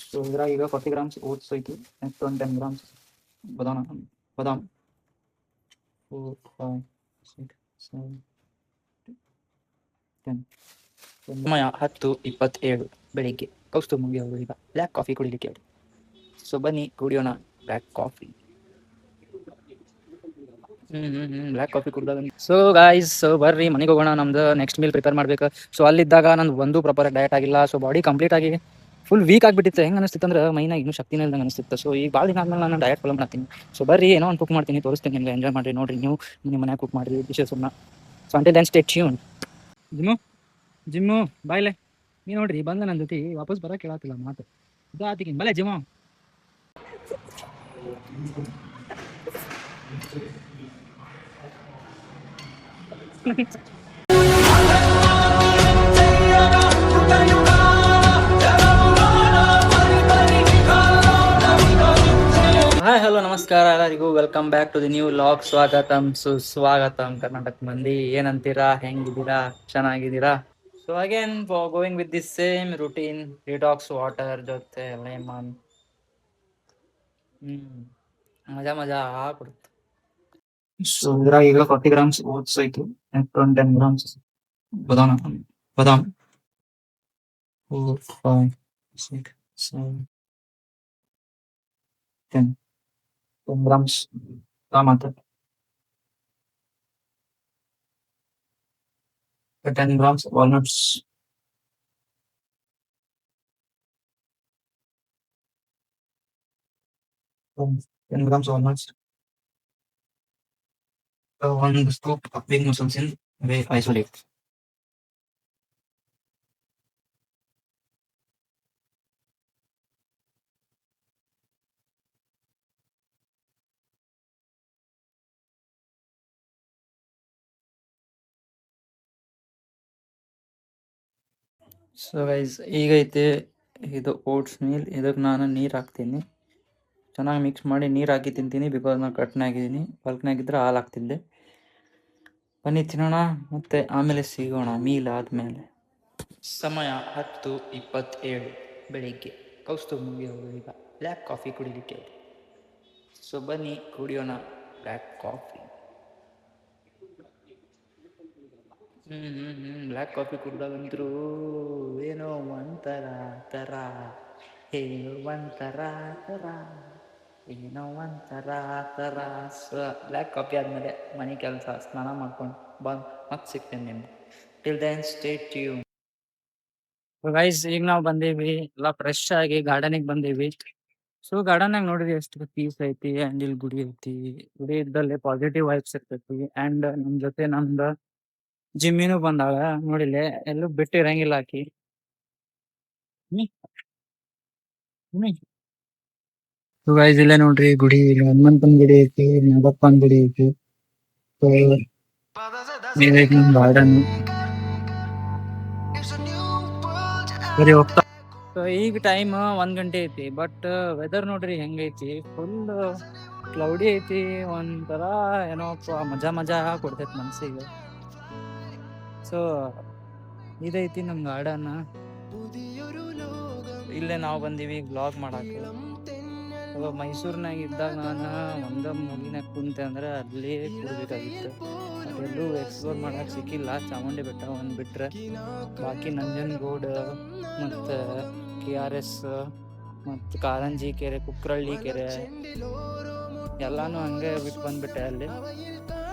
So ಇದ್ರಾಗ ಈಗ 40 grams oats ಐತಿ, ನೆಕ್ಸ್ಟ್ ಒಂದು 10 ಗ್ರಾಮ್ಸ್ ಬಾದಾಮ್ 4 5 6 7 10. ಸಮಯ 10:27 ಬೆಳಿಗ್ಗೆ. ಕೌಸ್ತುಭ್ ಮುಗಿ ಅವರು ಈಗ ಬ್ಲ್ಯಾಕ್ ಕಾಫಿ ಕುಡಿಲಿಕ್ಕೆ ಹೇಳಿ. ಸೊ ಬನ್ನಿ ಕುಡಿಯೋಣ ಬ್ಲ್ಯಾಕ್ ಕಾಫಿ. ಬ್ಲ್ಯಾಕ್ ಕಾಫಿ ಕುಡ್ದಾಗ ಸೊ ಗಾಯ್ಸ್ ಬರ್ರಿ ಮನೆಗೆ ಹೋಗೋಣ. ನಮ್ದು ನೆಕ್ಸ್ಟ್ ಮೀಲ್ ಪ್ರಿಪೇರ್ ಮಾಡ್ಬೇಕು. ಸೊ ಅಲ್ಲಿದ್ದಾಗ ನಂದು ಒಂದು ಪ್ರಾಪರ್ ಡಯಟ್ ಆಗಿಲ್ಲ. ಸೊ ಬಾಡಿ ಕಂಪ್ಲೀಟ್ ಆಗಿ ಫುಲ್ ವೀಕ್ ಆಗಿಬಿಟ್ಟಿತ್ತು. ಹೆಂಗೆ ಅನಿಸ್ತಿತ್ತು ಅಂದ್ರೆ ಮೈನಾಗ ಇನ್ನೂ ಶಕ್ತಿನೇ ಇಲ್ದಂಗೆ ಅನಿಸ್ತಿತ್ತು. ಸೊ ಈಗ ಭಾಳ ದಿನ ಆದ್ಮೇಲೆ ನಾನು ಡಯಟ್ ಫಾಲೋ ಮಾಡ್ತೀನಿ. ಸೊ ಬರ್ರಿ ಏನೋ ಒಂದು ಕುಕ್ ಮಾಡ್ತೀನಿ, ತೋರಿಸ್ತೀನಿ ನಿಮಗೆ. ಎಂಜಾಯ್ ಮಾಡಿರಿ, ನೋಡಿರಿ ನೀವು ನಿಮ್ಮ ಮನ್ಯಾಗ ಕುಕ್ ಮಾಡಿರಿ ಡಿಶಸ್ನ. So until then stay tuned. Gym ಬಾಯ್ಲೆ ನೀ ನೋಡ್ರಿ ಬಂದ ನನ್ನ ಜೊತೆ ವಾಪಸ್ ಬರೋಕೆ ಕೇಳತ್ತಿಲ್ಲ ಮಾತು ಆತಿಗಿನ್ ಬಲೆ ಜಿಮ್ಮು. ಹಾಯ್ ಹಲೋ ನಮಸ್ಕಾರ ಎಲ್ಲರಿಗೂ, welcome back to the new log. ಸ್ವಾಗತಂ ಸುಸ್ವಾಗತಂ ಕರ್ನಾಟಕ ಮಂದಿ. ಏನಂತೀರಾ, ಹೆಂಗಿದ್ದೀರಾ, ಚೆನ್ನಾಗಿದ್ದೀರಾ? So again going with this same routine, detox water ಜೊತೆ ಲೆಮನ್. ಮಜಾ ಕೊಡುತ್ತೆ. ಸೊ ಇದ್ರಾಗ ಈಗ 40 ಗ್ರಾಮ್ಸ್ ಓಟ್ಸ್ ಐತಿ, ನೆಕ್ಸ್ಟ್ ಒಂದು 10 ಗ್ರಾಮ್ಸ್ ಬಾದಾಮ್ 4 5 6 7 10 ಗ್ರಾಮ್ಸ್ ಮತ್ತು 10 ಗ್ರಾಮ್ಸ್ ವಾಲ್ನಟ್ಸ್, 10 ಗ್ರಾಮ್ಸ್ ವಾಲ್ನಟ್ಸ್, ಒಂದು ಸ್ಕೂಪ್ ಬಿಗ್ ಮುಸಲ್ಸಿನ್ ವೇ ಐಸೋಲೇಟ್. ಸೊ ಗೈಸ್ ಈಗೈತೆ ಇದು ಓಟ್ಸ್ ಮೀಲ್. ಇದಕ್ಕೆ ನಾನು ನೀರು ಹಾಕ್ತೀನಿ, ಚೆನ್ನಾಗಿ ಮಿಕ್ಸ್ ಮಾಡಿ ನೀರು ಹಾಕಿ ತಿಂತೀನಿ. ಬಿಕಾಸ್ ನಾನು ಕಟ್ನಾಗಿದ್ದೀನಿ, ಬಲ್ಕ್ನಾಗಿದ್ದರೆ ಹಾಲು ಹಾಕ್ತಿದ್ದೆ. ಬನ್ನಿ ತಿನ್ನೋಣ, ಮತ್ತೆ ಆಮೇಲೆ ಸಿಗೋಣ ಮೀಲ್ ಆದಮೇಲೆ. ಸಮಯ 10:27 ಬೆಳಿಗ್ಗೆ. ಕೌಸ್ತುಭ್ ಮುಗಿ ಅವರು ಈಗ ಬ್ಲ್ಯಾಕ್ ಕಾಫಿ ಕುಡಿಲಿಕ್ಕೆ. ಸೊ ಬನ್ನಿ ಕುಡಿಯೋಣ ಬ್ಲ್ಯಾಕ್ ಕಾಫಿ. ಬ್ಲ್ಯಾಕ್ ಕಾಫಿ ಕುಡ್ದಾಗಂತರೂ ಏನೋ ಒಂಥರ ತರ, ಏನೋ ಒಂಥರ ತರ, ಏನೋ ಒಂಥರ ತರ. ಸೊ ಬ್ಲ್ಯಾಕ್ ಕಾಫಿ ಆದಮೇಲೆ ಮನೆ ಕೆಲಸ, ಸ್ನಾನ ಮಾಡ್ಕೊಂಡು ಬಂದು ಮತ್ತೆ ಸಿಗ್ತೇನೆ ನಿಮ್ಗೆ. Till then stay tune. Guys ಈಗ ನಾವು ಬಂದೀವಿ, ಎಲ್ಲ ಫ್ರೆಶ್ ಆಗಿ ಗಾರ್ಡನಿಗೆ ಬಂದೀವಿ. ಸೊ ಗಾರ್ಡನ್ನಾಗ ನೋಡಿದ್ರಿ ಎಷ್ಟು ಪೀಸ್ ಐತಿ, ಆ್ಯಂಡ್ ಇಲ್ಲಿ ಗುಡಿ ಐತಿ. ಗುಡಿ ಇದ್ದಲ್ಲಿ ಪಾಸಿಟಿವ್ ವೈಬ್ಸ್ ಇರ್ತೈತಿ. ಆ್ಯಂಡ್ ನಮ್ಮ ಜೊತೆ ನಮ್ದು ಜಿಮ್ಮಿನೂ ಬಂದಾಳ ನೋಡಿಲ್ಲ, ಎಲ್ಲೂ ಬಿಟ್ಟು ಇರಂಗಿಲ್ಲ ಆಕಿ. ಸೊ ಗೈಸ್ ಇಲ್ಲೇ ನೋಡ್ರಿ ಗುಡಿ, ಇಲ್ಲಿ ಹನುಮಂತನ ಗುಡಿ ಐತಿ, ನಾಗಪ್ಪನ ಗುಡಿ ಐತಿ. ಸೊ ಇದೈತಿ ನಮ್ಮ ಗಾರ್ಡನ್. ಸರಿ ಹೋಗ್ತಾ. ಸೊ ಈಗ ಟೈಮ್ 1 ಗಂಟೆ ಐತಿ, ಬಟ್ ವೆದರ್ ನೋಡ್ರಿ ಹೆಂಗೈತಿ, ಫುಲ್ ಕ್ಲೌಡಿ ಐತಿ. ಒಂಥರ ಏನೋಪ್ಪ ಮಜಾ ಕೊಡ್ತೈತಿ ಮನ್ಸಿಗೆ. ಸೊ ಇದೈತಿ ನಮ್ಮ ಗಾರ್ಡನ್. ಇಲ್ಲೇ ನಾವು ಬಂದೀವಿ ವ್ಲಾಗ್ ಮಾಡಕ್ಕೆ. ಮೈಸೂರಿನಾಗ ಇದ್ದಾಗ ನಾನು ಒಂದ ಮೂಲಿನಾಗ ಕುಂತೆ ಅಂದ್ರೆ ಅಲ್ಲೇ ಕೂರ್ಬೇಕಾಗಿತ್ತು. ಅದೆಲ್ಲೂ ಎಕ್ಸ್ಪ್ಲೋರ್ ಮಾಡಕ್ಕೆ ಸಿಕ್ಕಿಲ್ಲ. ಚಾಮುಂಡಿ ಬೆಟ್ಟ ಒಂದು ಬಿಟ್ರೆ ಬಾಕಿ ನಂಜನಗೂಡು ಮತ್ತು KRS ಮತ್ತು ಕಾರಂಜಿ ಕೆರೆ, ಕುಕ್ರಳ್ಳಿ ಕೆರೆ ಎಲ್ಲಾನು ಹಂಗೆ ಬಿಟ್ಟು ಬಂದ್ಬಿಟ್ಟೆ ಅಲ್ಲಿ.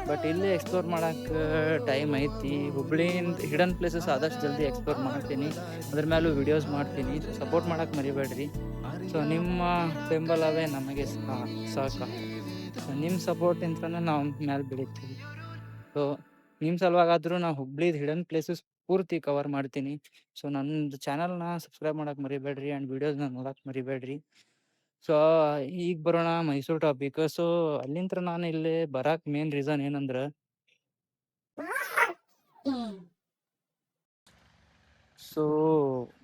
ಬಟ್ ಇಲ್ಲಿ ಎಕ್ಸ್ಪ್ಲೋರ್ ಮಾಡಕ್ಕೆ ಟೈಮ್ ಐತಿ. ಹುಬ್ಳಿಯಿಂದ ಹಿಡನ್ ಪ್ಲೇಸಸ್ ಆದಷ್ಟು ಜಲ್ದಿ ಎಕ್ಸ್ಪ್ಲೋರ್ ಮಾಡ್ತೀನಿ, ಅದ್ರ ಮೇಲೂ ವಿಡಿಯೋಸ್ ಮಾಡ್ತೀನಿ. ಸಪೋರ್ಟ್ ಮಾಡಕ್ಕೆ ಮರಿಬೇಡ್ರಿ. ಸೊ ನಿಮ್ಮ ಬೆಂಬಲವೇ ನಮಗೆ ಸಾಕ. ಸೊ ನಿಮ್ಮ ಸಪೋರ್ಟಿಂದನೇ ನಾವು ಮೇಲೆ ಬೆಳಿತೀವಿ. ಸೊ ನಿಮ್ಮ ಸಲುವಾಗಾದರೂ ನಾವು ಹುಬ್ಳಿದು ಹಿಡನ್ ಪ್ಲೇಸಸ್ ಪೂರ್ತಿ ಕವರ್ ಮಾಡ್ತೀನಿ. ಸೊ ನಂದು ಚಾನಲ್ನ ಸಬ್ಸ್ಕ್ರೈಬ್ ಮಾಡಕ್ಕೆ ಮರಿಬೇಡ್ರಿ, ಆ್ಯಂಡ್ ವಿಡಿಯೋಸ್ನ ನೋಡಕ್ಕೆ ಮರಿಬೇಡ್ರಿ. ಸೊ ಈಗ ಬರೋಣ ಮೈಸೂರು ಟಾಪಿಕ್. ಸೊ ಅಲ್ಲಿಂದ ನಾನು ಇಲ್ಲಿ ಬರಕ್ಕೆ ಮೇನ್ ರೀಸನ್ ಏನಂದ್ರೆ, ಸೊ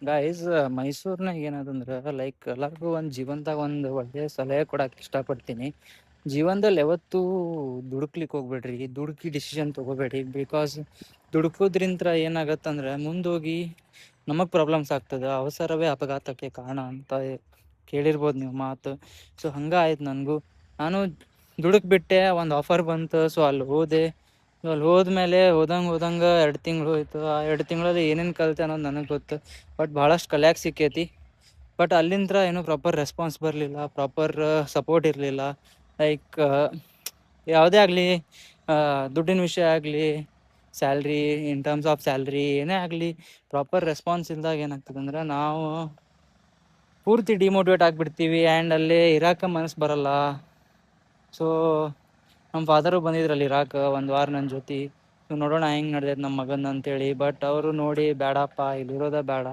ಗೈಸ್ ಮೈಸೂರಿನಾಗ ಏನದಂದ್ರೆ ಲೈಕ್ ಎಲ್ಲರಿಗೂ ಒಂದು ಜೀವನದಾಗ ಒಂದು ಒಳ್ಳೆಯ ಸಲಹೆ ಕೊಡಕ್ಕೆ ಇಷ್ಟಪಡ್ತೀನಿ. ಜೀವನದಲ್ಲಿ ಯಾವತ್ತೂ ದುಡುಕ್ಲಿಕ್ಕೆ ಹೋಗ್ಬೇಡ್ರಿ, ದುಡುಕಿ ಡಿಸಿಷನ್ ತೊಗೋಬೇಡ್ರಿ. ಬಿಕಾಸ್ ದುಡುಕೋದ್ರಿಂತ ಏನಾಗತ್ತಂದ್ರೆ ಮುಂದೋಗಿ ನಮಗೆ ಪ್ರಾಬ್ಲಮ್ಸ್ ಆಗ್ತದೆ. ಅವಸರವೇ ಅಪಘಾತಕ್ಕೆ ಕಾರಣ ಅಂತ ಕೇಳಿರ್ಬೋದು ನೀವು ಮಾತು. ಸೊ ಹಂಗೆ ಆಯ್ತು ನನಗೂ. ನಾನು ದುಡುಕ್ಬಿಟ್ಟೆ, ಒಂದು ಆಫರ್ ಬಂತು, ಸೊ ಅಲ್ಲಿ ಹೋದೆ. ಅಲ್ಲಿ ಹೋದ್ಮೇಲೆ ಹೋದಂಗೆ 2 ತಿಂಗಳು ಹೋಯ್ತು. ಆ 2 ತಿಂಗಳಲ್ಲಿ ಏನೇನು ಕಲಿತೆ ಅನ್ನೋದು ನನಗೆ ಗೊತ್ತು. ಬಟ್ ಭಾಳಷ್ಟು ಕಲಿಯಾಕೆ ಸಿಕ್ಕೈತಿ. ಬಟ್ ಅಲ್ಲಿಂದ ಏನೂ ಪ್ರಾಪರ್ ರೆಸ್ಪಾನ್ಸ್ ಬರಲಿಲ್ಲ, ಪ್ರಾಪರ್ ಸಪೋರ್ಟ್ ಇರಲಿಲ್ಲ. ಲೈಕ್ ಯಾವುದೇ ಆಗಲಿ, ದುಡ್ಡಿನ ವಿಷಯ ಆಗಲಿ, salary, in terms of salary ಏನೇ ಆಗಲಿ, ಪ್ರಾಪರ್ ರೆಸ್ಪಾನ್ಸ್ ಇಲ್ದಾಗ ಏನಾಗ್ತದೆ ಅಂದ್ರೆ ನಾವು ಪೂರ್ತಿ ಡಿಮೋಟಿವೇಟ್ ಆಗಿಬಿಡ್ತೀವಿ. ಆ್ಯಂಡ್ ಅಲ್ಲಿ ಇರಾಕ ಮನಸ್ಸು ಬರಲ್ಲ. ಸೊ ನಮ್ಮ ಫಾದರು ಬಂದಿದ್ರಲ್ಲಿ ಇರಾಕ 1 ವಾರ ನನ್ನ ಜೊತೆ. ಸೊ ನೋಡೋಣ ಹೆಂಗೆ ನಡೆದೈತೆ ನಮ್ಮ ಮಗನ ಅಂತೇಳಿ. ಬಟ್ ಅವರು ನೋಡಿ, ಬೇಡಪ್ಪ ಇಲ್ಲಿರೋದ ಬೇಡ,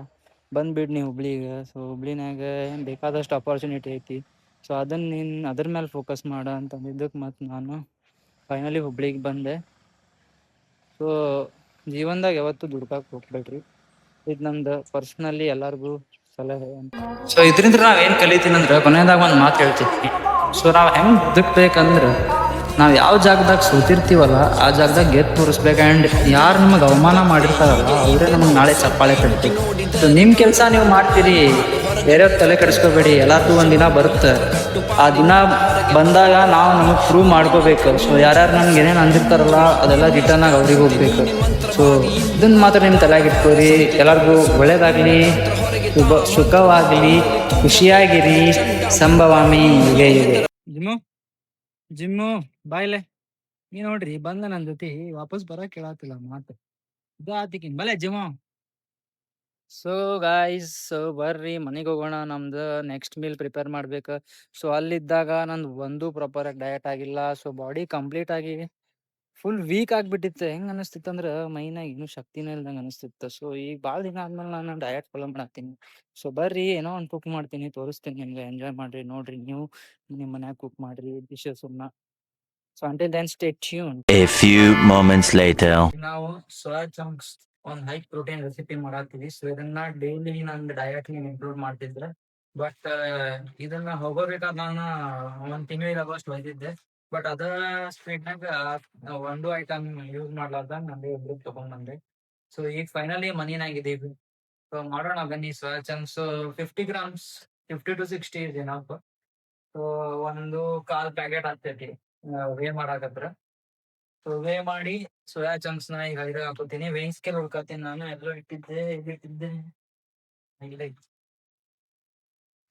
ಬಂದುಬಿಡು ನೀವು ಹುಬ್ಳಿಗೆ. ಸೊ ಹುಬ್ಳಿನಾಗ ಬೇಕಾದಷ್ಟು ಅಪಾರ್ಚುನಿಟಿ ಐತಿ. ಸೊ ಅದನ್ನು ನೀನು ಅದ್ರ ಮೇಲೆ ಫೋಕಸ್ ಮಾಡ ಅಂತಂದಿದ್ದಕ್ಕೆ ಮತ್ತು ನಾನು ಫೈನಲಿ ಹುಬ್ಳಿಗೆ ಬಂದೆ. ಸೊ ಜೀವನದಾಗ ಯಾವತ್ತೂ ದುಡ್ಕಕ್ಕೆ ಹೋಗ್ಬೇಡ್ರಿ. ಇದು ನಂದು ಪರ್ಸ್ನಲಿ ಎಲ್ಲರಿಗೂ ಸಲಹೆ ಅಂತ. ಸೊ ಇದರಿಂದ ನಾವೇನು ಕಲಿತೀನಿ ಅಂದ್ರೆ, ಕೊನೆಯದಾಗ ಒಂದು ಮಾತು ಹೇಳ್ತೀನಿ. ಸೊ ನಾವು ಹೆಂಗೆ ಬದುಕ್ಬೇಕಂದ್ರೆ, ನಾವು ಯಾವ ಜಾಗದಾಗ ಸೋತಿರ್ತೀವಲ್ಲ ಆ ಜಾಗದಾಗ ಗೆದ್ದು ತೋರಿಸ್ಬೇಕು. ಆ್ಯಂಡ್ ಯಾರು ನಿಮಗೆ ಅವಮಾನ ಮಾಡಿರ್ತಾರಲ್ಲ ಅವರೇ ನಮಗೆ ನಾಳೆ ಚಪ್ಪಾಳೆ ಕಟ್ಬೇಕು. ಸೊ ನಿಮ್ಮ ಕೆಲಸ ನೀವು ಮಾಡ್ತೀರಿ, ಬೇರೆಯವ್ರ ತಲೆ ಕೆಡಿಸ್ಕೋಬೇಡಿ. ಎಲ್ಲರಿಗೂ ಒಂದು ದಿನ ಬರುತ್ತೆ. ಆ ದಿನ ಬಂದಾಗ ನಾವು ನಮಗೆ ಪ್ರೂವ್ ಮಾಡ್ಕೋಬೇಕು. ಸೊ ಯಾರ್ಯಾರು ನಮ್ಗೆ ಏನೇನು ಅಂದಿರ್ತಾರಲ್ಲ ಅದೆಲ್ಲ ರಿಟರ್ನ್ ಆಗಿ ಅವ್ರಿಗೆ ಹೋಗ್ಬೇಕು. ಸೊ ಇದನ್ನು ಮಾತ್ರ ನಿಮ್ಮ ತಲೆಯಾಗಿ ಇಟ್ಕೋರಿ. ಎಲ್ಲರಿಗೂ ಒಳ್ಳೇದಾಗಲಿ, ಸುಖವಾಗಲಿ, ಖುಷಿಯಾಗಿರಿ. ಸಂಭವಾಮಿ ಯುಗೆ ಯುಗೆ. ಜಿಮ್ಮು ಬಾಯ್ಲೆ ನೀ ನೋಡ್ರಿ ಬಂದ ನನ್ನ ಜೊತೆ ವಾಪಸ್ ಬರಕ್ ಕೇಳತ್ತಿಲ್ಲ ಮಾತು. ಇದು ಆತಿಕಿನ್ ಬಲೆ ಜಿಮ್ಮು. ಸೊ ಗಾಯ್ಸ್, ಬರ್ರಿ ಮನೆಗೆ ಹೋಗೋಣ. ನಮ್ದು ನೆಕ್ಸ್ಟ್ ಮೀಲ್ ಪ್ರಿಪೇರ್ ಮಾಡ್ಬೇಕು. ಸೊ ಅಲ್ಲಿದ್ದಾಗ ನಂದು ಒಂದು ಪ್ರಾಪರ್ ಆಗಿ ಡಯಟ್ ಆಗಿಲ್ಲ. ಸೊ ಬಾಡಿ ಕಂಪ್ಲೀಟ್ ಆಗಿ ಫುಲ್ ವೀಕ್ ಆಗಿಬಿಟ್ಟಿತ್ತು. ಹೆಂಗೆ ಅನಿಸ್ತಿತ್ತು ಅಂದ್ರೆ ಮೈನಾಗ ಇನ್ನೂ ಶಕ್ತಿನೇ ಇಲ್ದಂಗೆ ಅನಿಸ್ತಿತ್ತು. ಸೊ ಈಗ ಭಾಳ ದಿನ ಆದ್ಮೇಲೆ ನಾನು ಡಯಟ್ ಫಾಲೋ ಮಾಡತ್ತೀನಿ. ಸೊ ಬರ್ರಿ, ಏನೋ ಒಂದು ಕುಕ್ ಮಾಡ್ತೀನಿ, ತೋರಿಸ್ತೀನಿ ನಿಮ್ಗೆ. ಎಂಜಾಯ್ ಮಾಡ್ರಿ, ನೋಡ್ರಿ ನೀವು ನಿಮ್ಮ ಮನ್ಯಾಗ ಕುಕ್ ಮಾಡ್ರಿ ಡಿಶಸ್ನ. So until then stay tuned. A few moments later. ನಾವು ಸೋಯಾ ಚಂಕ್ಸ್ ಒಂದು ಹೈ ಪ್ರೋಟೀನ್ ರೆಸಿಪಿ ಮಾಡತ್ತೀವಿ. ಸೊ ಇದನ್ನ ಡೈಲಿ ನಂದು ಡಯಟ್ ಇನ್ಕ್ಲೂಡ್ ಮಾಡ್ತಿದ್ರೆ. ಬಟ್ ಇದನ್ನ ಹೋಗೋಬೇಕಾದ್ರೆ ನಾನು 1 ತಿಂಗಳಿಗಾಗೋಷ್ಟು ಒಯ್ದಿದ್ದೆ. ಬಟ್ ಅದ ಸ್ಪೀಡ್ನಾಗ ಒಂದು ಐಟಮ್ ಯೂಸ್ ಮಾಡ್ಲಾರ್ದಾಗ ನಂದು ಇಬ್ರು ತಗೊಂಡ್ಬಂದೆ. ಸೊ ಈಗ ಫೈನಲಿ ಮನಿನಾಗಿದ್ದೀವಿ. ಸೊ ಮಾಡೋಣ ಬನ್ನಿ. ಸೋಯಾ ಚಂಕ್ಸ್ 50 ಗ್ರಾಮ್ಸ್, 50 to 60 ಇದೆ ನಾವು. ಸೊ ಒಂದು 1/4 ಪ್ಯಾಕೆಟ್ ಆಗ್ತೈತಿ ವೇ ಮಾಡಾಕತ್ರ. ಸೊ ವೇ ಮಾಡಿ ಸೋಯಾ ಚಂಕ್ಸ್ ನ ಈಗ ಇದ್ರಾಗ ಹಾಕೋತೀನಿ. ವೇಯಿಂಗ್ ಸ್ಕೇಲ್ ಹುಡ್ಕತ್ತೀನಿ ನಾನು. ಎಲ್ಲೋ ಇಟ್ಟಿದ್ದೆ, ಇಲ್ಲಿಟ್ಟಿದ್ದೆ, ಇಲ್ಲೈತಿ.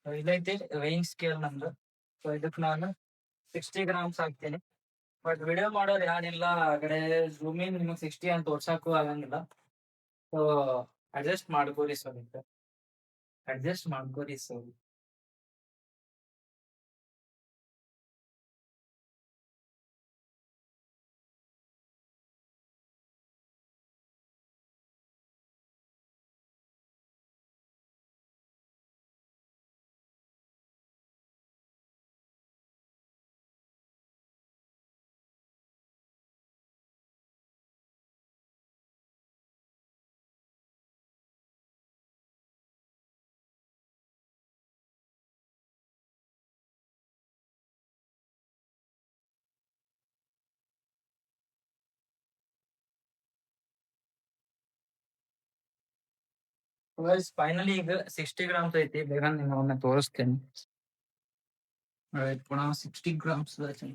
ಇಲ್ಲೈತಿ ವೇಯಿಂಗ್ ಸ್ಕೇಲ್ ನಂದು. ಸೊ ಇದಕ್ಕೆ ನಾನು 60 ಗ್ರಾಮ್ಸ್ ಹಾಕ್ತೀನಿ. ಬಟ್ ವಿಡಿಯೋ ಮಾಡೋರು ಯಾರಿಲ್ಲ ಆ ಕಡೆ, ಝೂಮಿಂಗ್ ನಿಮಗೆ 60 ಅಂತ ತೋರ್ಸಕ್ಕೂ ಆಗಂಗಿಲ್ಲ. ಸೊ ಅಡ್ಜಸ್ಟ್ ಮಾಡ್ಕೋರಿ ಸ್ವಲ್ಪ, ಅಡ್ಜಸ್ಟ್ ಮಾಡ್ಕೋರಿ ಸ್ವಲ್ಪ. ಫೈನಲಿ ಈಗ 60 ಗ್ರಾಮ್ಸ್ ಐತಿ. ಬೇಗ ನಿಮ್ಮನ್ನ ತೋರಿಸ್ತೇನೆ. ಪುನಃ 60 ಗ್ರಾಮ್ಸ್ ನೋಡ್ರಿ,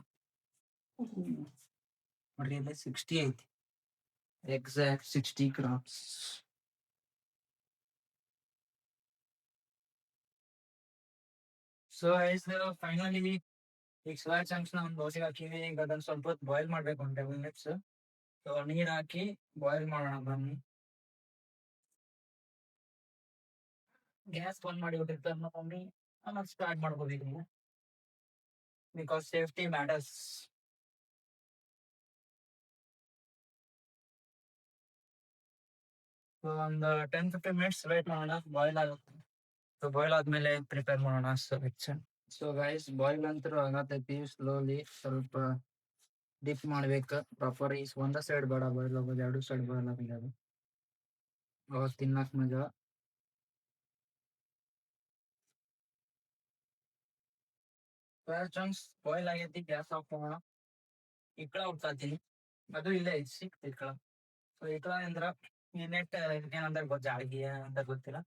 ಇಲ್ಲಿ 60 ಐತಿ, ಎಕ್ಸಾಕ್ಟ್ 60 ಗ್ರಾಮ್ಸ್. ಸೊ ಫೈನಲಿ ಈಗ ಸೋಯಾ ಚಂಕ್ಸ್ ನ ಒಂದು ದೋಸೆಗೆ ಹಾಕಿವಿ. ಈಗ ಅದನ್ನ ಸ್ವಲ್ಪ ಹೊತ್ತು ಬಾಯ್ಲ್ ಮಾಡ್ಬೇಕು, 1 10 ಮಿನಿಟ್ಸ್. ಸೊ ನೀರ್ ಹಾಕಿ ಬಾಯ್ಲ್ ಮಾಡೋಣ ಬನ್ನಿ. ಗ್ಯಾಸ್ ಬಂದ್ ಮಾಡಿ ಬಿಟ್ಟಿರ್ತಾರೆ ನಮ್ಮ ಮಮ್ಮಿ. ಆಮೇಲೆ ಸ್ಟಾರ್ಟ್ ಮಾಡ್ಬೋದು ಈಗ, ಬಿಕಾಸ್ ಸೇಫ್ಟಿ ಮ್ಯಾಟರ್ಸ್. ಸೊ ಒಂದು 10-15 ಮಿನಿಟ್ಸ್ ವೇಟ್ ಮಾಡೋಣ, ಬಾಯ್ಲ್ ಆಗುತ್ತೆ. ಸೊ ಬಾಯ್ಲ್ ಆದ್ಮೇಲೆ ಪ್ರಿಪೇರ್ ಮಾಡೋಣ ಸ್ವೀಟ್ಸ್. ಸೊ ಗೈಸ್ ಬಾಯ್ಲ್ ಅಂತೂ ಆಗತೈತಿ. ಸ್ಲೋಲಿ ಸ್ವಲ್ಪ ಡಿಪ್ ಮಾಡ್ಬೇಕು ಪ್ರಾಪರ್. ಈ ಒಂದ ಸೈಡ್ ಬೇಡ ಬಾಯ್ಲ್ ಆಗೋದು, 2 ಸೈಡ್ ಬಾಯ್ಲ್ ಆಗೋದು, ಅವಾಗ ತಿನ್ನಕ್ ಮಜಾ. ಸೋಯಾ ಚಂಕ್ಸ್ ಬಾಯ್ಲ್ ಆಗೈತಿ, ಗ್ಯಾಸ್ ಆಫ್ ಮಾಡೋಣ. ಇಕ್ಕಳ ಹುಡ್ತಾತೀನಿ, ಅದು ಇಲ್ಲೇ ಐತಿ, ಸಿಕ್ತು ಇಕ್ಕಳ. ಸೊ ಇಕ್ಕಳ ಅಂದ್ರ ಈ ನೆಟ್ ಏನಂದ್ರೆ ಜಾಳಿಗೆ ಅಂತ ಗೊತ್ತಿಲ್ಲ,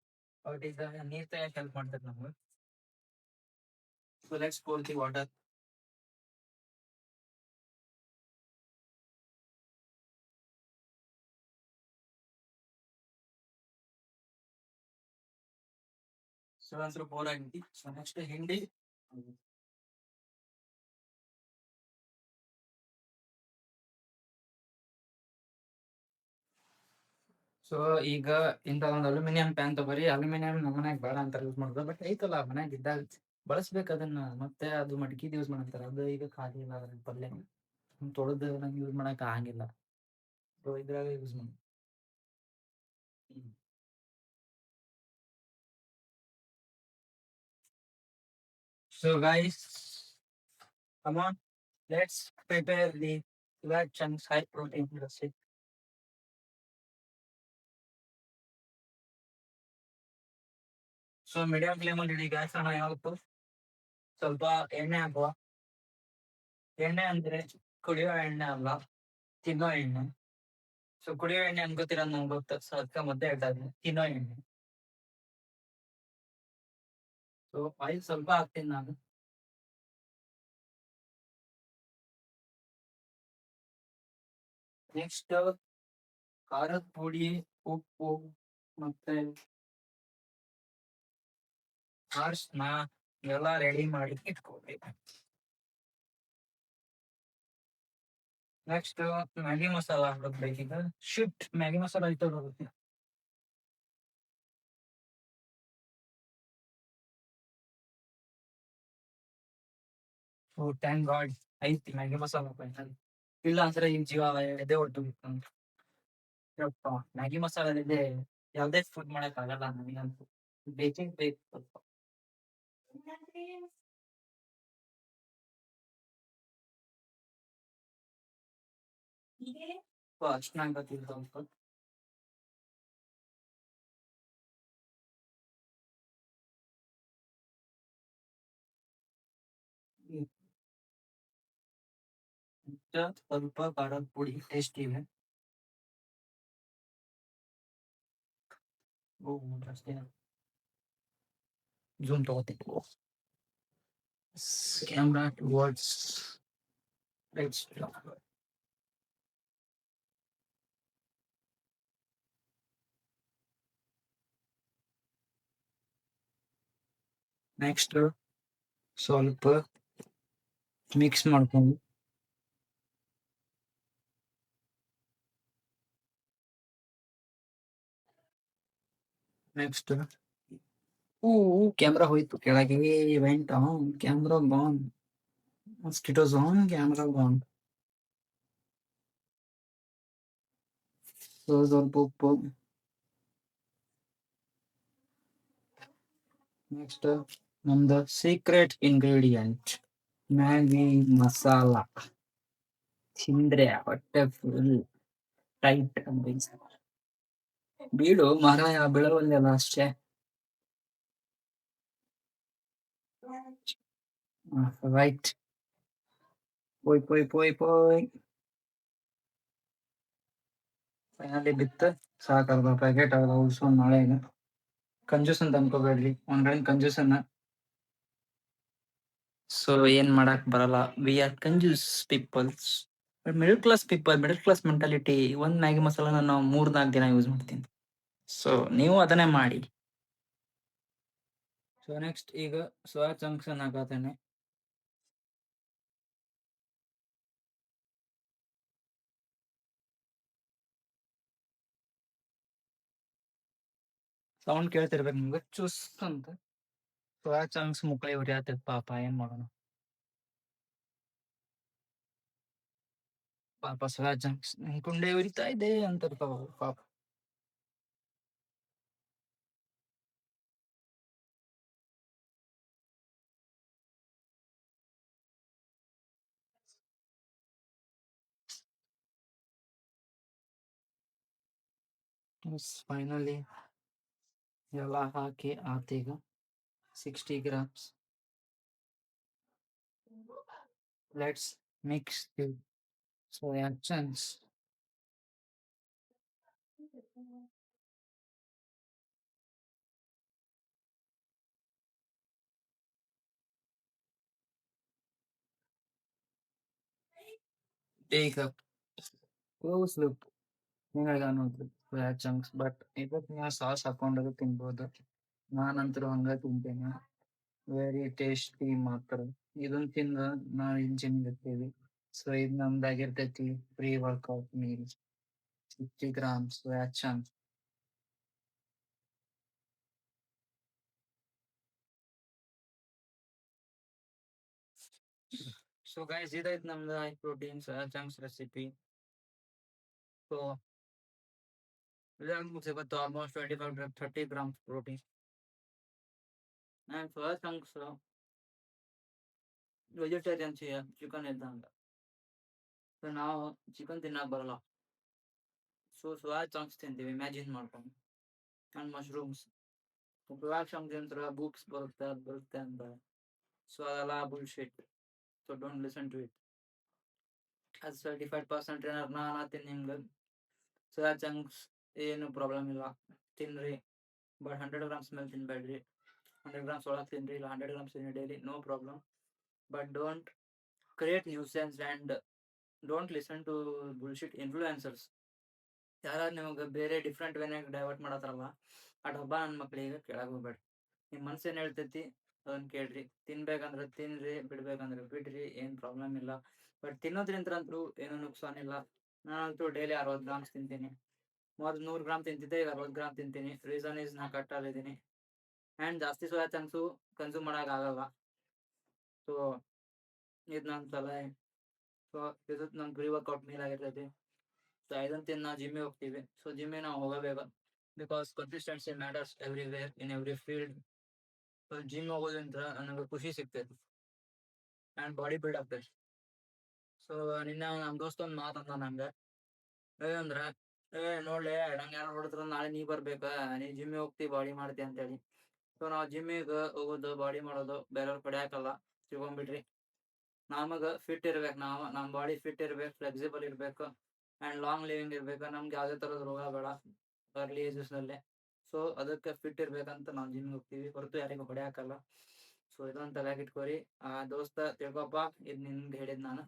ಬಟ್ ಈಗ ನೀರ್ ತೆಗಿಯಕ್ ಹೆಲ್ಪ್ ಮಾಡ್ತೈತಿ ನಮ್ಗೆ. So let's pour the water. So ಒಂದ್ಸಲ ಪೋರ್ ಆಗೈತಿ. ಸೊ ನೆಕ್ಸ್ಟ್ ಹಿಂಡಿ. ಸೊ ಈಗ ಇಂಥ ಒಂದು ಅಲ್ಯೂಮಿನಿಯಂ ಪ್ಯಾನ್ ತಗೋರಿ. ಅಲ್ಯೂಮಿನಿಯಂ ನಮ್ಮ ಮನ್ಯಾಗ ಬೇಡ ಅಂತ ಯೂಸ್ ಮಾಡೋದು, ಬಟ್ ಐತಲ್ಲ ಮನ್ಯಾಗ ಇದ್ದಾಗ ಬಳಸ್ಬೇಕು ಅದನ್ನ. ಮತ್ತೆ ಅದು ಮಡ್ಕಿದ್ ಯೂಸ್ ಮಾಡಂತಾರ, ಅದು ಈಗ ಖಾಲಿ ಇಲ್ಲ ಅದ್ರ ಪಲ್ಯ ತೊಳೆದು ನಂಗೆ ಯೂಸ್ ಮಾಡಕ್ ಆಗಂಗಿಲ್ಲ. ಸೊ ಇದ್ರಾಗ ಯೂಸ್ ಮಾಡಿ. So guys, come on, let's prepare the large chunks high protein recipe. So medium ಫ್ಲೇಮಲ್ಲಿ ಇಡಿ ಗ್ಯಾಸ್ ಅನ್ನ. ಯಾವತ್ತು ಸ್ವಲ್ಪ ಎಣ್ಣೆ ಹಾಕುವ. ಎಣ್ಣೆ ಅಂದ್ರೆ ಕುಡಿಯೋ ಎಣ್ಣೆ ಅಲ್ಲ, ತಿನ್ನೋ ಎಣ್ಣೆ. ಸೊ ಕುಡಿಯೋ ಎಣ್ಣೆ ಅನ್ಕೋತೀರ ನಂಗೆ ಗೊತ್ತು, ಸೊ ಅದಕ್ಕೆ ಮತ್ತೆ ಹೇಳ್ತಾ ಇದ್ದೀನಿ, ತಿನ್ನೋ ಎಣ್ಣೆ. ಸೊ ಆಯಿಲ್ ಸ್ವಲ್ಪ ಹಾಕ್ತೀನಿ ನಾನು. ನೆಕ್ಸ್ಟ್ ಖಾರದ ಪುಡಿ, ಉಪ್ಪು ಮತ್ತೆ ಅರ್ಶಿನ ಎಲ್ಲ ರೆಡಿ ಮಾಡಿ ಇಟ್ಕೊಳ್ರಿ. ನೆಕ್ಸ್ಟ್ ಮ್ಯಾಗಿ ಮಸಾಲ ಹಾಕ್ಬೇಕೀಗ. ಶಿಫ್ಟ್ ಮ್ಯಾಗಿ ಮಸಾಲ ಐತೆ ಹೋಗುತ್ತೆ. ಓ ಥ್ಯಾಂಕ್ ಗಾಡ್, ಐತಿ ಮ್ಯಾಗಿ ಮಸಾಲ ಫೈನಲ್. ಇಲ್ಲ ಅಂದ್ರೆ ಈ ಜೀವ ಎದೆ ಹೊಟ್ಟು ಯಪ್ಪ. ಮ್ಯಾಗಿ ಮಸಾಲ ಇದೆ, ಯಾವ್ದೇ ಫುಡ್ ಮಾಡಕ್ ಆಗಲ್ಲ ನನಗಂತೂ. ಬೇಕಿಂಗ್ ಬೇಕು ಸ್ವಲ್ಪ. ಅರ್ಶಿನ ಹಾಕತ್ತೀನಿ ಸ್ವಲ್ಪ. ಸ್ವಲ್ಪ ಖಾರದ ಪುಡಿ ಟೇಸ್ಟ್ ಇದೆ. ಓ ಅಷ್ಟೇ. ಜೂಮ್ ತಗೋತೀನಿ. Camera towards right. ನೆಕ್ಸ್ಟ್ ಸ್ವಲ್ಪ ಮಿಕ್ಸ್ ಮಾಡ್ಕೊಂಡು ನೆಕ್ಸ್ಟ್ ಕ್ಯಾಮ್ರಾ ಹೋಯ್ತು ಕೆಳಗೆ. Went on, camera gone, mosquitoes on, camera gone. ಸ್ವಲ್ಪ ಉಪ್ಪು. ನೆಕ್ಸ್ಟ್ ನಮ್ದು ಸೀಕ್ರೆಟ್ ಇಂಗ್ರೀಡಿಯಂಟ್ ಮ್ಯಾಗಿ ಮಸಾಲ. ತಿಂದ್ರೆ ಹೊಟ್ಟೆ ಫುಲ್ ಟೈಟ್ ಬೀಳು ಮಾರಾಯ, ಬೀಳವಲ್ಲೆಲ್ಲ ಅಷ್ಟೇ. ರೈಟ್. ಪೋಯ್ ಪೋಯ್ ಪೋಯ್ ಪೋಯ್. ಫೈನಲಿ ಬಿತ್ತು. ಸಾಕಲ್ವ ಪ್ಯಾಕೆಟ್ ಆಗಲ್ಲ, ಉಳ್ಸ್ಕೊಂಡ್ ನಾಳೆಗೆ. ಕಂಜೂಸ್ ಅಂತ ಅನ್ಕೋಬೇಡ್ರಿ, ಒಂದ್ ಕಡೆ ಕಂಜೂಸನ್ನ. ಸೊ ಏನ್ ಮಾಡಕ್ ಬರಲ್ಲ, ವಿ ಆರ್ ಕಂಜೂಸ್ peoples. But middle class people, middle class mentality. ಒಂದ್ ಮ್ಯಾಗಿ ಮಸಾಲಾನ ನಾವು 3-4 ದಿನ ಯೂಸ್ ಮಾಡ್ತೀನಿ. ಸೊ ನೀವು ಅದನ್ನೇ ಮಾಡಿ. ಸೊ ನೆಕ್ಸ್ಟ್ ಈಗ ಸೋಯಾ ಚಂಕ್ಸ್ ಅನ್ನ ಹಾಕತೇನೆ. ಸೌಂಡ್ ಕೇಳ್ತಿರ್ಬೇಕು ನಿಮ್ಗೆ, ಚುಸ್ ಅಂತ. ಸೋಯಾ ಚಂಕ್ಸ್ ಮುಕ್ಕಳಿ ಉರಿಯಾತೈತ್ ಪಾಪ, ಏನ್ ಮಾಡೋಣ. ಪಾಪ ಸೋಯಾ ಚಂಕ್ಸ್ ಕುಂಡೆ ಉರಿತಾ ಇದೆ ಅಂತಿರ್ತಾವ ಪಾಪ. ಫೈನಲಿ ಎಲ್ಲ ಹಾಕಿ ಆತೀಗ 60 grams. Let's mix the soya chunks. Take a close look. ನಿಮಗೆ ಅನ್ನೋದು soya chunks, but ಇದಕ್ಕೆ ನೀವು ಸಾಸ್ ಹಾಕೊಂಡಾಗ ತಿನ್ಬೋದು. ನಾನಂತರೂ ಹಂಗ ತಿಂತೇನೆ. ವೆರಿ ಟೇಸ್ಟಿ ಮಾತ್ರ. ಇದನ್ನ ತಿಂದ ನಾವು ಇಂಜಿನ್ ಇರ್ತೀವಿ. ಸೊ ಇದು ನಮ್ದಾಗಿರ್ತೈತಿ pre workout meal. 50 grams soya chunks. So guys ಇದೈತ್ ನಮ್ದು high protein soya chunks recipe. So ಇದ್ರಾಗ ಸಿಗುತ್ತೆ almost 25 to 30 grams protein. And soya chunks vegetarians chicken ಇದ್ದಂಗ. ಸೊ ನಾವು ಚಿಕನ್ ತಿನ್ನಕ್ ಬರಲ್ಲ. ಸೊ soya chunks ತಿಂತೀವಿ ಇಮ್ಯಾಜಿನ್ ಮಾಡ್ಕೊಂಡು. And mushrooms. soya chunks ತಿಂದ್ರೆ ಬೂಬ್ಸ್ ಬರುತ್ತೆ ಅದು ಬರುತ್ತೆ ಅಂತ. ಸೊ ಅದೆಲ್ಲ bullshit. So don't listen to it. ಅದು ಸರ್ಟಿಫೈಡ್ ಪರ್ಸನ್ ಟ್ರೈನರ್ ನಾನು ನಿಮ್ಗೆ soya chunks ಏನು ಪ್ರಾಬ್ಲಮ್ ಇಲ್ಲ, ತಿನ್ರಿ. ಬಟ್ 100 grams ಮೇಲೆ ತಿನ್ಬೇಡ್ರಿ. 100 grams ಒಳಗೆ ತಿನ್ರಿ, ಇಲ್ಲ 100 grams ತಿನ್ನಿ daily, no problem. But don't create nuisance and don't listen to bullshit influencers. ಯಾರು ನಿಮಗೆ ಬೇರೆ ಡಿಫ್ರೆಂಟ್ ವೇನಾಗ ಡೈವರ್ಟ್ ಮಾಡತ್ತಾರಲ್ಲ, ಆ ಡಬ್ಬ ನನ್ನ ಮಕ್ಳಿಗೆ ಕೆಳಗೆ ಹೋಗ್ಬೇಡ್ರಿ. ನಿಮ್ಮ ಮನ್ಸೇನು ಹೇಳ್ತೈತಿ ಅದನ್ನ ಕೇಳ್ರಿ. ತಿನ್ಬೇಕಂದ್ರೆ ತಿನ್ರಿ, ಬಿಡ್ಬೇಕಂದ್ರೆ ಬಿಡ್ರಿ, ಏನು ಪ್ರಾಬ್ಲಮ್ ಇಲ್ಲ. ಬಟ್ ತಿನ್ನೋದ್ರಿಂತಂತೂ ಏನೂ ನುಕ್ಸಾನ್ ಇಲ್ಲ. ನಾನಂತೂ ಡೈಲಿ 60 grams ತಿಂತೀನಿ. ಮೊದಲು 100 ಗ್ರಾಮ್ ತಿಂತಿದ್ದೆ, ಈಗ 60 ಗ್ರಾಮ್ ತಿಂತೀನಿ. ರೀಸನ್ ಈಸ್ ನಾ ಕಟ್ಟಲ್ಲಿದ್ದೀನಿ. ಆ್ಯಂಡ್ ಜಾಸ್ತಿ soya chunks ಕನ್ಸ್ಯೂಮ್ ಮಾಡೋಕ್ಕಾಗಲ್ಲ. ಸೊ ಇದು ನನ್ನ ಸಲಹೆ. ಸೊ ಇದು ನಮ್ಮ ಪ್ರೀ ವರ್ಕೌಟ್ ಮೀಲ್ ಆಗಿರ್ತೈತಿ. ಸೊ ಇದನ್ನು ತಿಂದು ನಾವು ಜಿಮ್ಮಿಗೆ ಹೋಗ್ತೀವಿ. ಸೊ ಜಿಮ್ಮಿಗೆ ನಾವು ಹೋಗಬೇಕು. Because consistency matters everywhere in every field. So gym ಹೋಗೋದ್ರಿಂದ ನನಗೆ ಖುಷಿ ಸಿಗ್ತೈತಿ ಆ್ಯಂಡ್ ಬಾಡಿ ಬಿಲ್ಡ್ ಆಗ್ತೈತಿ. ಸೊ ನಿನ್ನೆ ನಮ್ಮ ದೋಸ್ತ ಒಂದು ಮಾತಂದ ನಂಗೆ, ಏನಂದ್ರೆ ನೋಡ್ಲೆ ನಂಗೆ ಯಾರು ನೋಡಿದ್ರೆ ನಾಳೆ ನೀ ಬರ್ಬೇಕಾ, ನೀ ಜಿಮ್ಮಿಗೆ ಹೋಗ್ತಿ ಬಾಡಿ ಮಾಡ್ತಿ ಅಂತೇಳಿ. ಸೊ ನಾವು ಜಿಮ್ಮಿಗೆ ಹೋಗೋದು ಬಾಡಿ ಮಾಡೋದು ಬೇರೆಯವ್ರ ಕಡೆ ಹಾಕಲ್ಲ, ತಿಳ್ಕೊಂಬಿಡ್ರಿ. ನಮಗೆ ಫಿಟ್ ಇರ್ಬೇಕು, ನಮ್ಮ ಬಾಡಿ ಫಿಟ್ ಇರ್ಬೇಕು, ಫ್ಲೆಕ್ಸಿಬಲ್ ಇರಬೇಕು ಆ್ಯಂಡ್ ಲಾಂಗ್ ಲಿವಿಂಗ್ ಇರ್ಬೇಕು. ನಮ್ಗೆ ಯಾವುದೇ ಥರದ ರೋಗ ಬೇಡ ಅರ್ಲಿ ಏಜಸ್ನಲ್ಲೇ. ಸೊ ಅದಕ್ಕೆ ಫಿಟ್ ಇರ್ಬೇಕಂತ ನಾವು ಜಿಮ್ಗೆ ಹೋಗ್ತೀವಿ, ಹೊರತು ಯಾರಿಗೂ ಹೊಡೆ ಹಾಕಲ್ಲ. ಸೊ ಇದೊಂದು ತಲೆಯಾಗಿ ಇಟ್ಕೋರಿ. ದೋಸ್ತ ತಿಳ್ಕೊಪ್ಪ, ಇದು ನಿನ್ಗೆ ಹೇಳಿದ್ ನಾನು.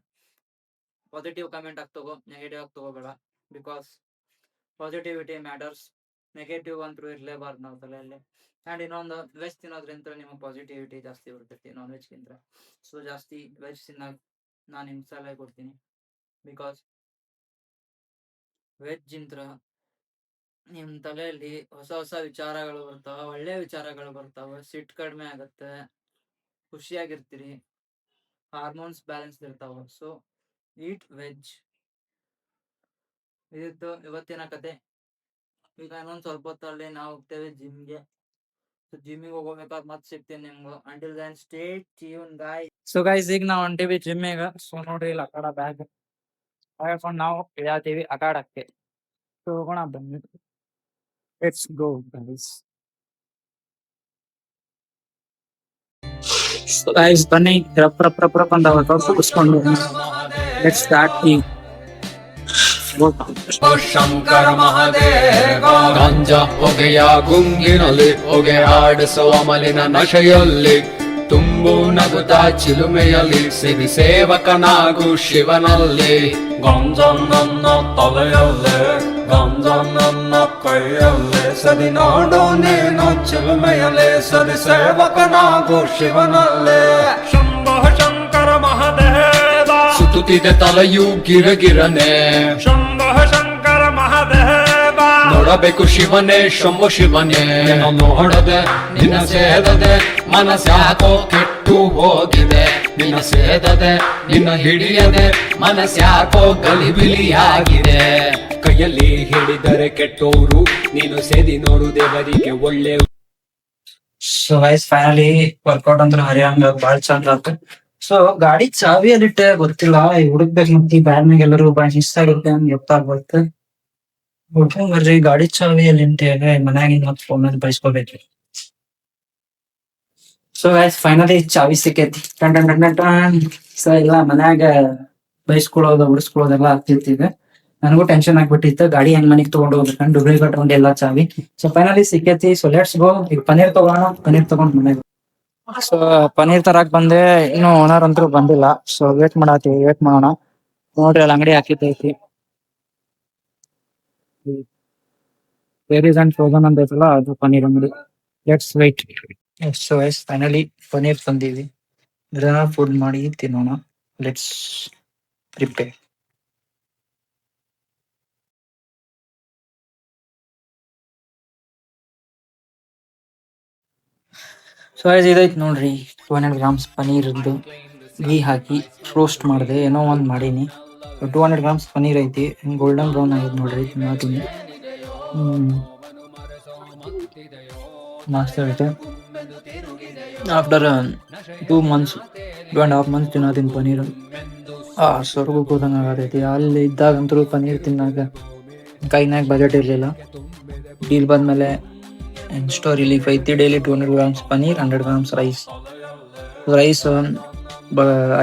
ಪಾಸಿಟಿವ್ ಕಮೆಂಟ್ ಆಗಿ ತಗೋ, ನೆಗೆಟಿವ್ ಆಗಿ ತಗೋಬೇಡ. Because positivity matters. ನೆಗೆಟಿವ್ ಅಂತೂ ಇರಲೇಬಾರ್ದು ನಾವು ತಲೆಯಲ್ಲಿ. ಆ್ಯಂಡ್ ಇನ್ನೊಂದು, ವೆಜ್ ತಿನ್ನೋದ್ರಿಂದ ನಿಮಗೆ ಪಾಸಿಟಿವಿಟಿ ಜಾಸ್ತಿ ಬರ್ತೈತಿ ನಾನ್ ವೆಜ್ಗಿಂತ. ಸೊ ಜಾಸ್ತಿ ವೆಜ್ ತಿನ್ನೋಕೆ ನಾನು ನಿಮ್ಗೆ ಸಲಹೆ ಕೊಡ್ತೀನಿ. ಬಿಕಾಸ್ ವೆಜ್ ಇಂತ್ರ ನಿಮ್ಮ ತಲೆಯಲ್ಲಿ ಹೊಸ ಹೊಸ ವಿಚಾರಗಳು ಬರ್ತಾವ, ಒಳ್ಳೆ ವಿಚಾರಗಳು ಬರ್ತಾವ, ಸಿಟ್ಟು ಕಡಿಮೆ ಆಗುತ್ತೆ, ಖುಷಿಯಾಗಿರ್ತೀರಿ, ಹಾರ್ಮೋನ್ಸ್ ಬ್ಯಾಲೆನ್ಸ್ ಇರ್ತಾವ. So eat veg. ಇದಿತ್ತು ಇವತ್ತಿನ ಕತೆ. ಈಗ ಇನ್ನೊಂದು ಸ್ವಲ್ಪ ಹೊತ್ತಲ್ಲಿ ನಾವು ಹೋಗ್ತೇವೆ ಜಿಮ್ಗೆ. ಜಿಮ್ಮಿಗೆ ಹೋಗ್ಬೇಕಾದ್ರೆ ಮತ್ತೆ ಸಿಗ್ತೀನಿ ನಿಮ್ಗೆ. Until then stay tune guys. So guys ಈಗ ನಾವು ಹೊಂಟೀವಿ ಜಿಮ್ಮಿಗೆ. ಸೊ ನೋಡ್ರಿ ಇಲ್ಲಿ ಅಕಾಡ ಬ್ಯಾಗ್ ಹಾಕೊಂಡು ನಾವು ಇಳಿಯಾತೀವಿ ಅಕಾಡಕ್ಕೆ. ಸೊ ಹೋಗೋಣ ಬನ್ನಿ. Let's go guys. So guys ಬನ್ನಿ, ರಪ್ ರಪ್ ರಪ್ ರಪ್ ಅಂತ ವರ್ಕೌಟ್ ಮುಗಿಸ್ಕೊಂಡು let's start the Shankara Mahadeva. ಗಾಂಜಾ ಹೊಗೆಯ ಗುಂಗಿನಲ್ಲಿ ಹೊಗೆ ಆಡಿಸುವ ಮಲಿನ ನಶೆಯಲ್ಲಿ ತುಂಬು ನಗುತ್ತಾ ಚಿಲುಮೆಯಲ್ಲಿ ಸಿರಿ ಸೇವಕನಾಗು ಶಿವನಲ್ಲಿ. ಗಾಂಜಾ ನನ್ನ ತಲೆಯಲ್ಲೇ, ಗಾಂಜಾ ನನ್ನ ಕೈಯಲ್ಲೇ, ಸರಿ ನೋಡು ನೀನು ಚಿಲುಮೆಯಲ್ಲಿ ಸರಿ ಸೇವಕನಾಗು ಶಿವನಲ್ಲೇ. ಶಂಭೋ ಶಂಕರ ಮಹಾದೇವ. ಸುತ್ತುತ್ತಿದೆ ತಲೆಯು ಗಿರಗಿರನೆ. ಶಂಭೋ ಶಂಕರ ಮಹಾದೇವ. ನೋಡಬೇಕು ಶಿವನೇ ಶಂಭೋ ಶಿವನೇ. ನೋಡದೆ ನಿನ್ನ ಸೇದದೆ ಮನಸ್ಸಾಕೋ ಕೆಟ್ಟು ಹೋಗಿದೆ. ನಿನ್ನ ಸೇದದೆ ನಿನ್ನ ಹಿಡಿಯದೆ ಮನಸ್ಸಾಕೋ ಗಲಿಬಿಲಿಯಾಗಿದೆ. ಕೈಯಲ್ಲಿ ಹಿಡಿದರೆ ಕೆಟ್ಟೋರು, ನೀನು ಸೇದಿ ನೋಡು ದೇವರಿಗೆ ಒಳ್ಳೆ. ಸೊ ಗೈಸ್ ಫೈನಲಿ ವರ್ಕೌಟ್ ಅಂದ್ರೆ ಹರಿಯಂಗ ಬಾಳ್ ಚಂದ ಆತ. ಸೊ ಗಾಡಿ ಚಾವಿಯಲ್ಲಿಟ್ಟೆ ಗೊತ್ತಿಲ್ಲ, ಈಗ ಹುಡುಕ್ಬೇಕು. ಮತ್ತೆ ಈ ಬ್ಯಾಗ್ನಾಗ ಎಲ್ಲರೂ ಮಿಸ್ ಆಗಿರುತ್ತೆ ಅಂತ ಗೊತ್ತಾಗ್ಬೇಕು. ಹುಡ್ಕೊಂಡ್ ಬರ್ರಿ, ಗಾಡಿ ಚಾವಿಯಲ್ಲಿ ಮನ್ಯಾಗಿನ ಮತ್ತೆ ಫೋನ್ ಬೈಸ್ಕೋಬೇಕ್ರಿ. ಸೊ ಗೈಸ್ ಫೈನಲಿ ಚಾವಿ ಸಿಕ್ಕೈತಿ. Ton ton ton ton ton. So ಇಲ್ಲ ಮನ್ಯಾಗ ಬೈಸ್ಕೊಳ್ಳೋದು ಉಡಿಸ್ಕೊಳ್ಳೋದೆಲ್ಲ ಆಗ್ತಿತ್ತು ಈಗ. ನನಗೂ ಟೆನ್ಷನ್ ಆಗ್ಬಿಟ್ಟಿತ್ತು ಗಾಡಿ ಹೆಂಗ್ ಮನೆಗ್ ತಗೊಂಡು ಹೋಗ್ಬೇಕಂತ ಡೂಪ್ಲಿಕೇಟ್ ಎಲ್ಲ ಚಾವಿ. ಸೊ ಫೈನಲಿ ಸಿಕ್ಕೈತಿ. So let's go. ಈಗ ಪನೀರ್ ತಗೋಣ. ಪನೀರ್ ತಗೊಂಡ್ ಮನೆಗೆ. ಸೊ ಪನೀರ್ ತರಾಕ್ ಬಂದೆ. ಇನ್ನು ಓನರ್ ಅಂತೂ ಬಂದಿಲ್ಲ. ಸೊ ವೇಟ್ ಮಾಡೋಣ. ನೋಡ್ರಿ ಅಲ್ಲಿ ಅಂಗಡಿ ಹಾಕಿದ್ದೈತಿ. ಪೇರೀಸ್ ಅಂಡ್ ಫ್ರೋಸನ್ ಅಂತ ಐತಲ್ಲ ಅದು ಪನೀರ್ ಅಂಗಡಿ. Let's wait. So guys finally paneer ತಂದೀವಿ. ಇದನ್ನ ಫುಡ್ ಮಾಡಿ ತಿನ್ನೋಣ. Let's prepare. ಸೊ ಗೈಸ್ ಇದೈತ್ ನೋಡ್ರಿ 200 ಗ್ರಾಮ್ಸ್ ಪನೀರ್ ಇದ್ದು ಘೀ ಹಾಕಿ ರೋಸ್ಟ್ ಮಾಡಿದೆ. ಏನೋ ಒಂದ್ ಮಾಡೀನಿ. 200 ಗ್ರಾಮ್ಸ್ ಪನೀರ್ ಐತಿ. ಗೋಲ್ಡನ್ ಬ್ರೌನ್ ಆಗಿದೆ ನೋಡ್ರಿ. ತಿನ್ನತೀನಿ. ಮಸ್ತ್ ಐತೆ. ಆಫ್ಟರ್ 2 ಮಂತ್ಸ್ 2.5 ಮಂತ್ಸ್ ತಿನ್ನೋತೀನಿ ಪನೀರ್. ಸ್ವರ್ಗಕ್ಕೆ ಹೋದಂಗೆ ಆಗತೈತಿ. ಅಲ್ಲಿ ಇದ್ದಾಗಂತೂ ಪನೀರ್ ತಿನ್ನಾಗ ಕೈನಾಗ ಬಜೆಟ್ ಇರಲಿಲ್ಲ. ಡೀಲ್ ಬಂದ್ಮೇಲೆ ಎಷ್ಟೋ ರಿಲೀಫ್ ಐತಿ. Daily 200 grams paneer, 100 grams rice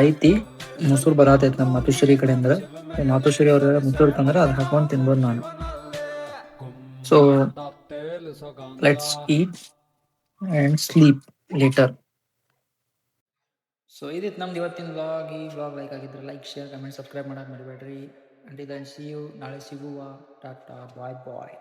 ಐತಿ. ಮೊಸರು ಬರತೈತಿ ನಮ್ಮ ಮಾತುಶ್ರೀ ಕಡೆಯಿಂದ. ಮಾತುಶ್ರೀ ಅವ್ರ ಮೊಸರು ತಂದ್ರೆ ಅದು ಹಾಕೊಂಡು ತಿನ್ಬೋದು ನಾನು. So let's eat and sleep later. So ಇದಿತ್ತು ನಮ್ದು ಇವತ್ತಿನ ವ್ಲಾಗ್. ಈ ವ್ಲಾಗ್ ಲೈಕ್ ಆಗಿದ್ರೆ ಲೈಕ್, ಶೇರ್, ಕಮೆಂಟ್, ಸಬ್ಸ್ಕ್ರೈಬ್ ಮಾಡಕ್ಕೆ ಮರಿಬೇಡ್ರಿ. Until then see you. ನಾಳೆ ಸಿಗುವ. ಟಾಟಾ ಬಾಯ್ ಬಾಯ್.